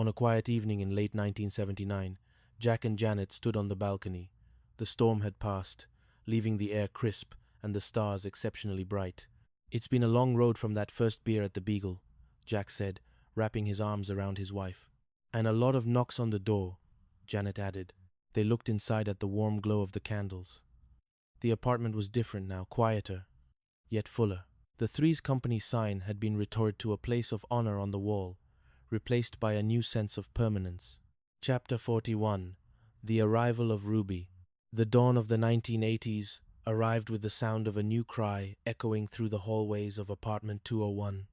On a quiet evening in late 1979, Jack and Janet stood on the balcony. The storm had passed, leaving the air crisp and the stars exceptionally bright. "It's been a long road from that first beer at the Beagle," Jack said, wrapping his arms around his wife. "And a lot of knocks on the door," Janet added. They looked inside at the warm glow of the candles. The apartment was different now, quieter, yet fuller. The Three's Company sign had been restored to a place of honor on the wall, replaced by a new sense of permanence. Chapter 41. The Arrival of Ruby. The dawn of the 1980s arrived with the sound of a new cry echoing through the hallways of apartment 201.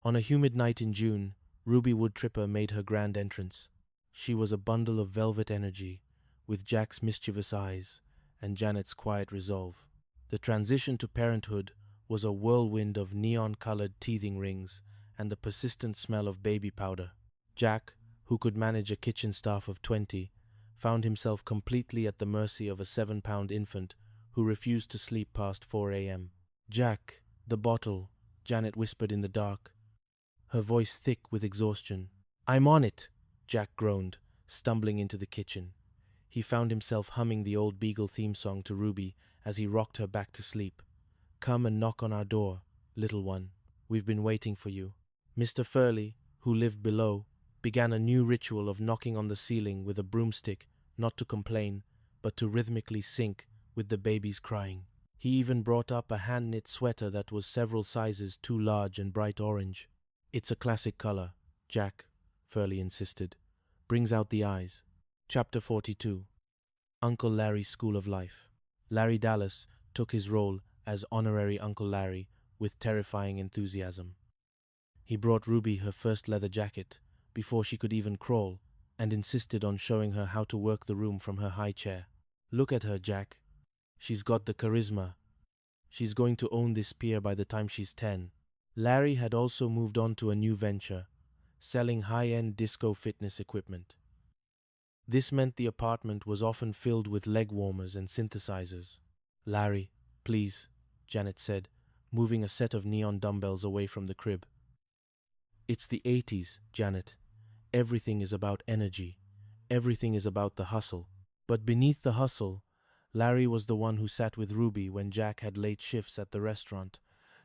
On a humid night in June, Ruby Woodtripper made her grand entrance. She was a bundle of velvet energy, with Jack's mischievous eyes and Janet's quiet resolve. The transition to parenthood was a whirlwind of neon-colored teething rings and the persistent smell of baby powder. Jack, who could manage a kitchen staff of 20, found himself completely at the mercy of a 7-pound infant who refused to sleep past 4 a.m. "Jack, the bottle," Janet whispered in the dark, her voice thick with exhaustion. "I'm on it," Jack groaned, stumbling into the kitchen. He found himself humming the old Beagle theme song to Ruby as he rocked her back to sleep. "Come and knock on our door, little one. We've been waiting for you." Mr. Furley, who lived below, began a new ritual of knocking on the ceiling with a broomstick, not to complain, but to rhythmically sync with the baby's crying. He even brought up a hand-knit sweater that was several sizes too large and bright orange. "It's a classic color, Jack," Furley insisted. "Brings out the eyes." Chapter 42. Uncle Larry's School of Life. Larry Dallas took his role as honorary Uncle Larry with terrifying enthusiasm. He brought Ruby her first leather jacket before she could even crawl, and insisted on showing her how to work the room from her high chair. "Look at her, Jack. She's got the charisma. She's going to own this pier by the time she's 10. Larry had also moved on to a new venture, selling high-end disco fitness equipment. This meant the apartment was often filled with leg warmers and synthesizers. "Larry, please," Janet said, moving a set of neon dumbbells away from the crib. "It's the 80s, Janet. Everything is about energy. Everything is about the hustle." But beneath the hustle, Larry was the one who sat with Ruby when Jack had late shifts at the restaurant,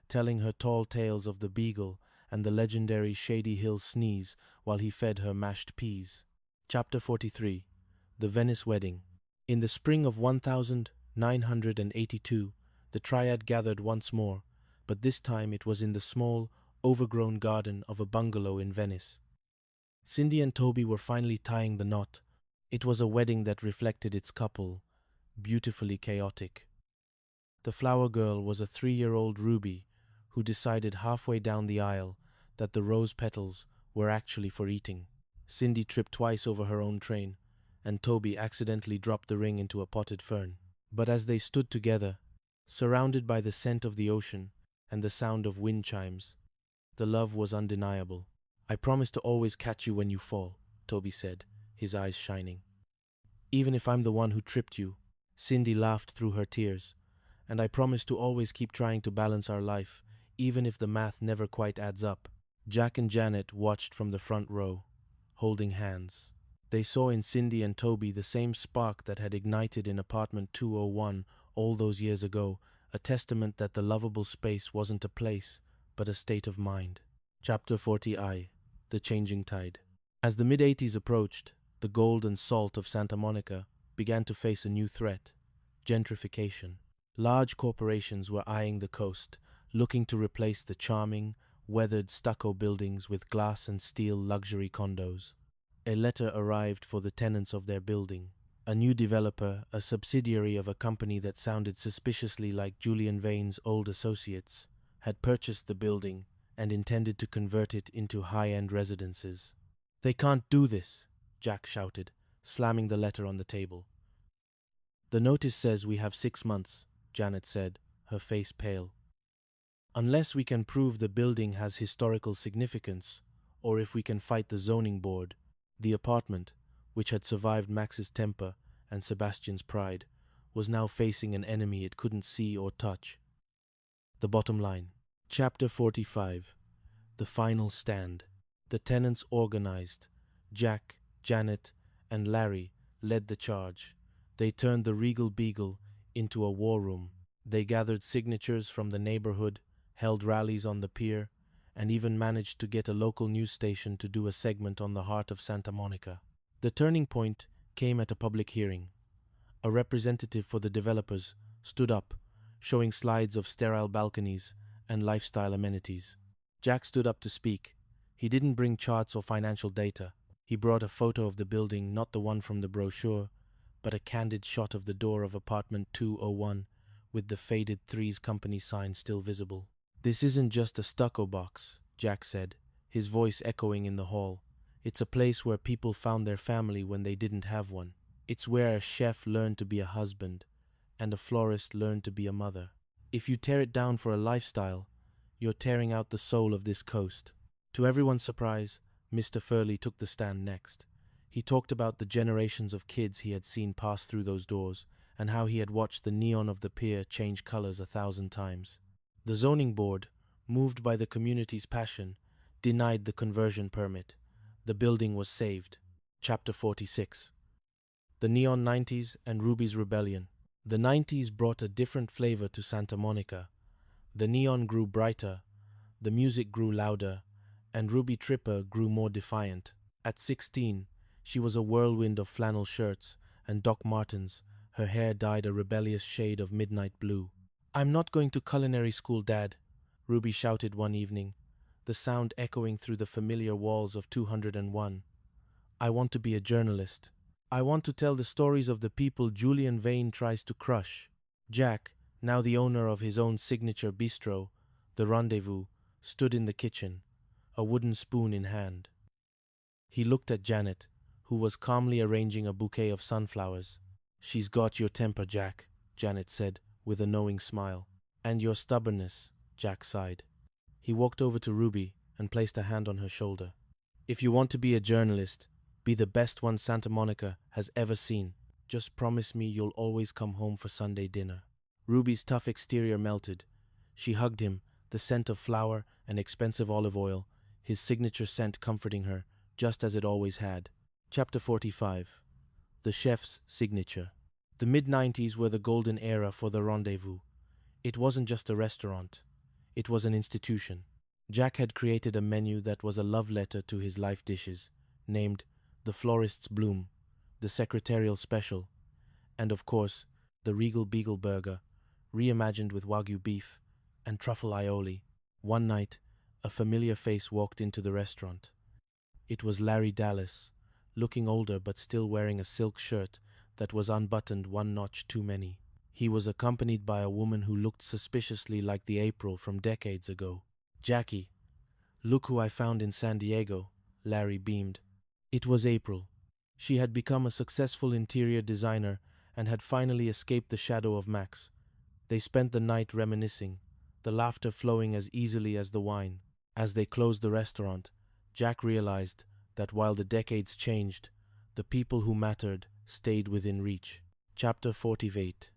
telling her tall tales of the Beagle and the legendary Shady Hill Sneeze while he fed her mashed peas. Chapter 43. The Venice Wedding. In the spring of 1982, the triad gathered once more, but this time it was in the small, overgrown garden of a bungalow in Venice. Cindy and Toby were finally tying the knot. It was a wedding that reflected its couple, beautifully chaotic. The flower girl was a 3-year-old Ruby who decided halfway down the aisle that the rose petals were actually for eating. Cindy tripped twice over her own train, and Toby accidentally dropped the ring into a potted fern. But as they stood together, surrounded by the scent of the ocean and the sound of wind chimes, the love was undeniable. "I promise to always catch you when you fall," Toby said, his eyes shining. "Even if I'm the one who tripped you," Cindy laughed through her tears. "And I promise to always keep trying to balance our life, even if the math never quite adds up." Jack and Janet watched from the front row, holding hands. They saw in Cindy and Toby the same spark that had ignited in apartment 201 all those years ago, a testament that the lovable space wasn't a place, but a state of mind. Chapter 40I. The Changing Tide. As the mid-80s approached, the gold and salt of Santa Monica began to face a new threat: gentrification. Large corporations were eyeing the coast, looking to replace the charming, weathered stucco buildings with glass and steel luxury condos. A letter arrived for the tenants of their building. A new developer, a subsidiary of a company that sounded suspiciously like Julian Vane's old associates, had purchased the building and intended to convert it into high-end residences. "They can't do this," Jack shouted, slamming the letter on the table. "The notice says we have 6 months, Janet said, her face pale. "Unless we can prove the building has historical significance, or if we can fight the zoning board." The apartment, which had survived Max's temper and Sebastian's pride, was now facing an enemy it couldn't see or touch. The bottom line. Chapter 45. The Final Stand. The tenants organized, Jack, Janet, and Larry led the charge. They turned the Regal Beagle into a war room. They gathered signatures from the neighborhood, held rallies on the pier, and even managed to get a local news station to do a segment on the heart of Santa Monica. The turning point came at a public hearing. A representative for the developers stood up, showing slides of sterile balconies and lifestyle amenities. Jack stood up to speak. He didn't bring charts or financial data. He brought a photo of the building, not the one from the brochure, but a candid shot of the door of apartment 201 with the faded Threes Company sign still visible. "This isn't just a stucco box," Jack said, his voice echoing in the hall. "It's a place where people found their family when they didn't have one. It's where a chef learned to be a husband and a florist learned to be a mother. If you tear it down for a lifestyle, you're tearing out the soul of this coast." To everyone's surprise, Mr. Furley took the stand next. He talked about the generations of kids he had seen pass through those doors and how he had watched the neon of the pier change colors 1,000 times. The zoning board, moved by the community's passion, denied the conversion permit. The building was saved. Chapter 46. The Neon 90s and Ruby's Rebellion. The 90s brought a different flavor to Santa Monica. The neon grew brighter, the music grew louder, and Ruby Tripper grew more defiant. At 16, she was a whirlwind of flannel shirts and Doc Martens, her hair dyed a rebellious shade of midnight blue. "I'm not going to culinary school, Dad," Ruby shouted one evening, the sound echoing through the familiar walls of 201. "I want to be a journalist. I want to tell the stories of the people Julian Vane tries to crush." Jack, now the owner of his own signature bistro, The Rendezvous, stood in the kitchen, a wooden spoon in hand. He looked at Janet, who was calmly arranging a bouquet of sunflowers. "She's got your temper, Jack," Janet said, with a knowing smile. "And your stubbornness," Jack sighed. He walked over to Ruby and placed a hand on her shoulder. "If you want to be a journalist, be the best one Santa Monica has ever seen. Just promise me you'll always come home for Sunday dinner." Ruby's tough exterior melted. She hugged him, the scent of flour and expensive olive oil, his signature scent comforting her, just as it always had. Chapter 45. The Chef's Signature. The mid-90s were the golden era for The Rendezvous. It wasn't just a restaurant. It was an institution. Jack had created a menu that was a love letter to his life dishes, named The Florist's Bloom, the Secretarial Special, and of course, the Regal Beagle Burger, reimagined with Wagyu beef and truffle aioli. One night, a familiar face walked into the restaurant. It was Larry Dallas, looking older but still wearing a silk shirt that was unbuttoned one notch too many. He was accompanied by a woman who looked suspiciously like the April from decades ago. "Jackie, look who I found in San Diego," Larry beamed. It was April. She had become a successful interior designer and had finally escaped the shadow of Max. They spent the night reminiscing, the laughter flowing as easily as the wine. As they closed the restaurant, Jack realized that while the decades changed, the people who mattered stayed within reach. Chapter 48.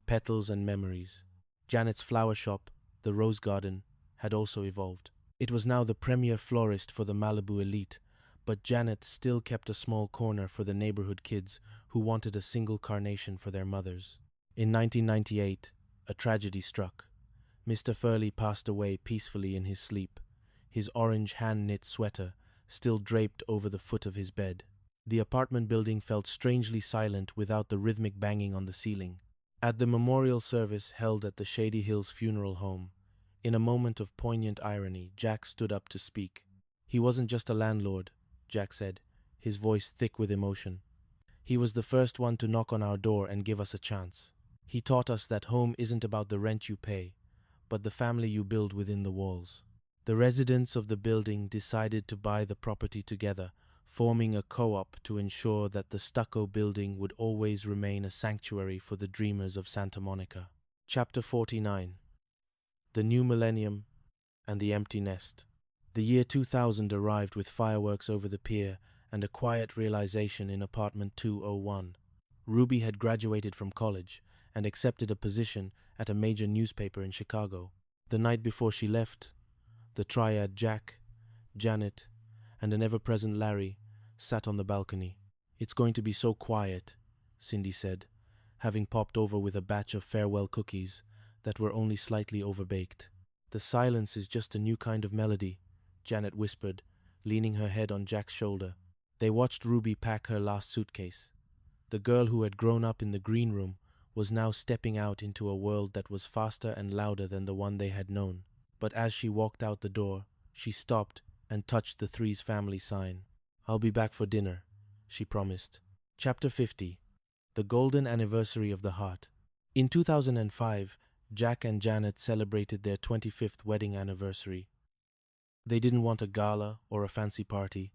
Petals and Memories. Janet's flower shop, the Rose Garden, had also evolved. It was now the premier florist for the Malibu elite, but Janet still kept a small corner for the neighborhood kids who wanted a single carnation for their mothers. In 1998, a tragedy struck. Mr. Furley passed away peacefully in his sleep, his orange hand-knit sweater still draped over the foot of his bed. The apartment building felt strangely silent without the rhythmic banging on the ceiling. At the memorial service held at the Shady Hills Funeral Home, in a moment of poignant irony, Jack stood up to speak. He wasn't just a landlord, Jack said, his voice thick with emotion. He was the first one to knock on our door and give us a chance. He taught us that home isn't about the rent you pay, but the family you build within the walls. The residents of the building decided to buy the property together, forming a co-op to ensure that the stucco building would always remain a sanctuary for the dreamers of Santa Monica. Chapter 49. The New Millennium and the Empty Nest. The year 2000 arrived with fireworks over the pier and a quiet realization in apartment 201. Ruby had graduated from college and accepted a position at a major newspaper in Chicago. The night before she left, the triad Jack, Janet, and an ever-present Larry sat on the balcony. "It's going to be so quiet," Cindy said, having popped over with a batch of farewell cookies that were only slightly overbaked. "The silence is just a new kind of melody," Janet whispered, leaning her head on Jack's shoulder. They watched Ruby pack her last suitcase. The girl who had grown up in the green room was now stepping out into a world that was faster and louder than the one they had known. But as she walked out the door, she stopped and touched the Threes family sign. "I'll be back for dinner," she promised. Chapter 50. The Golden Anniversary of the Heart. In 2005, Jack and Janet celebrated their 25th wedding anniversary. They didn't want a gala or a fancy party.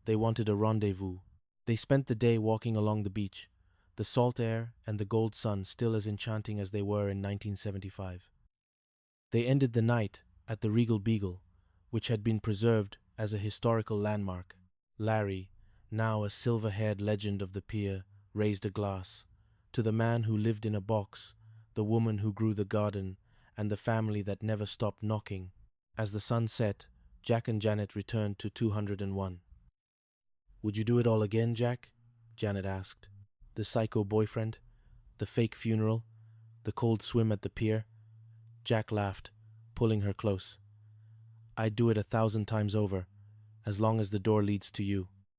They wanted a rendezvous. They spent the day walking along the beach, the salt air and the gold sun still as enchanting as they were in 1975. They ended the night at the Regal Beagle, which had been preserved as a historical landmark. Larry, now a silver-haired legend of the pier, raised a glass to the man who lived in a box, the woman who grew the garden, and the family that never stopped knocking. As the sun set, Jack and Janet returned to 201. "Would you do it all again, Jack?" Janet asked. "The psycho boyfriend, the fake funeral, the cold swim at the pier?" Jack laughed, pulling her close. "I'd do it 1,000 times over, as long as the door leads to you."